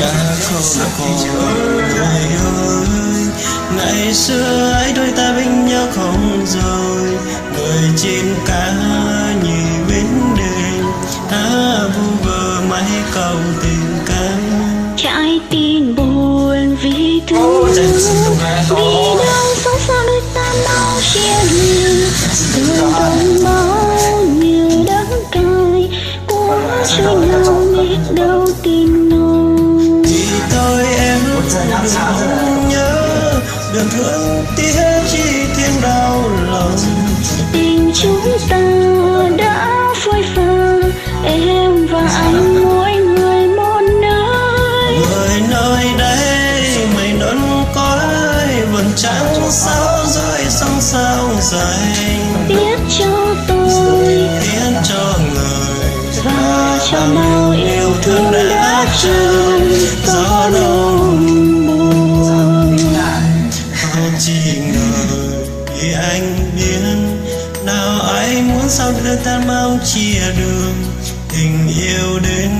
đã không còn người ơi. Ngày xưa ấy đôi ta bên nhau không rồi, người trên cá nhì bên đền vu vơ mấy câu tình cảm. Trái tim buồn vì thương, vì đang sống sao đôi ta mau chia lìa. Đường đông máu như đắng cay, cuốn trôi nhau biết đâu tình nồng. Vì tôi em đừng nhớ, đừng thương tiếc chi thêm đau lòng. Tình chúng ta đã phôi pha, em và anh mỗi người một nơi. Người nơi đây mây nón cõi vầng trăng sao rơi sông sao dài. Biết cho tôi, Biết cho người và cho bao yêu thương đã trao gió đông buồn. không chỉ ngờ vì anh biết nào ai muốn sao đưa ta mau chia đường. Tình yêu đến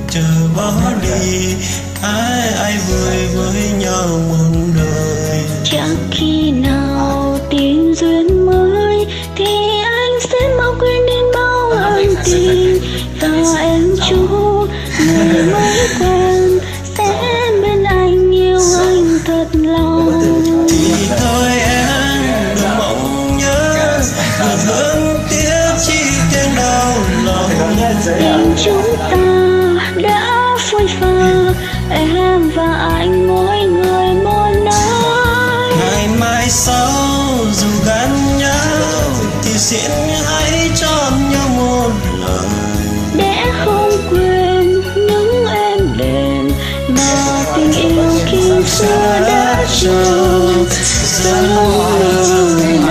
chờ bỏ đi, ai vui với nhau một đời. Chẳng khi nào tìm duyên mới thì anh sẽ mau quên đi bao ân tình. Và em chú người mới quen sẽ bên anh yêu anh thật lòng. Thì thôi em đừng mong nhớ, đừng thương tiếc chi tiếng đau lòng. Tình chúng ta đã phôi pha, em và anh mỗi người một nơi. Ngày mai sau dù gắn nhau thì xin hãy cho nhau một lời. Để không quên những em đêm mà tình yêu khi xưa đã trao dâng lời.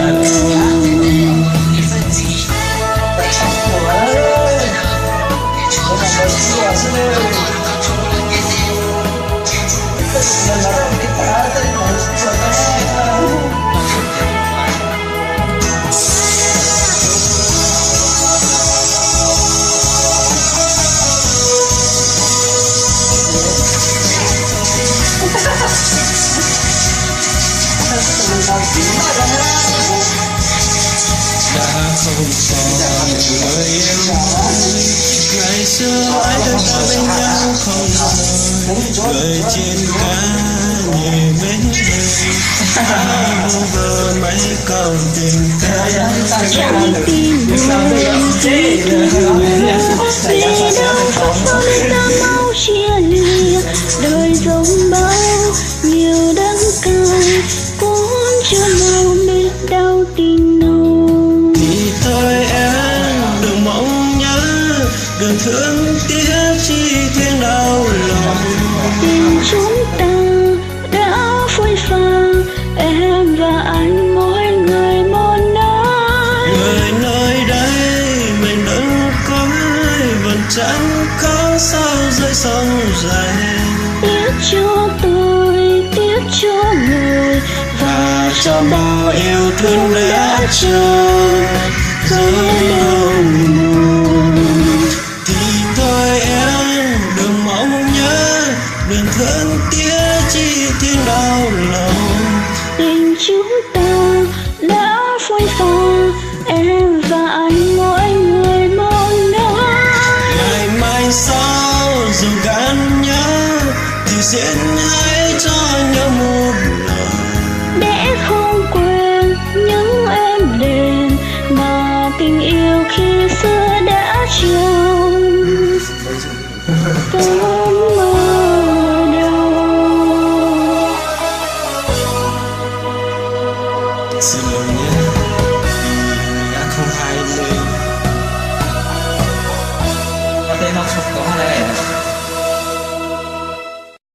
Đã không còn người yêu mới, ngày xưa ai đôi ta bên nhau không rời. Người trên cá nhì bên đời vu vơ mấy câu tình cảm. Trái tim buồn vì thương, vì đâu phải sao đôi ta mau chia lìa. Đời dòng bao nhiều đắng cay, cuốn trôi nhau biết đau tình nồng. Thì thôi em đừng mong nhớ, đừng thương tiếc chi tiếng đau lòng. Tình chúng ta đã phôi pha, em và anh mỗi người một nơi. Người nơi đây mình đừng có vầng trăng có sao rơi sông dài. Tiếc cho tôi, tiếc cho người và cho bao yêu thương đã trao dâng buồn. Thì thôi em đừng mong nhớ, đừng thương tiếc chi tiếng đau lòng. Tình chúng ta đã phôi pha, em và anh mỗi người một nơi. Ngày mai sau dù gắn nhau thì xin hãy cho nhau một lời. Để không quên những em đêm mà tình yêu khi xưa đã trao cơn mơ đầu. Xin lỗi nhé vì đã không hay lên. Có thể nó không có này.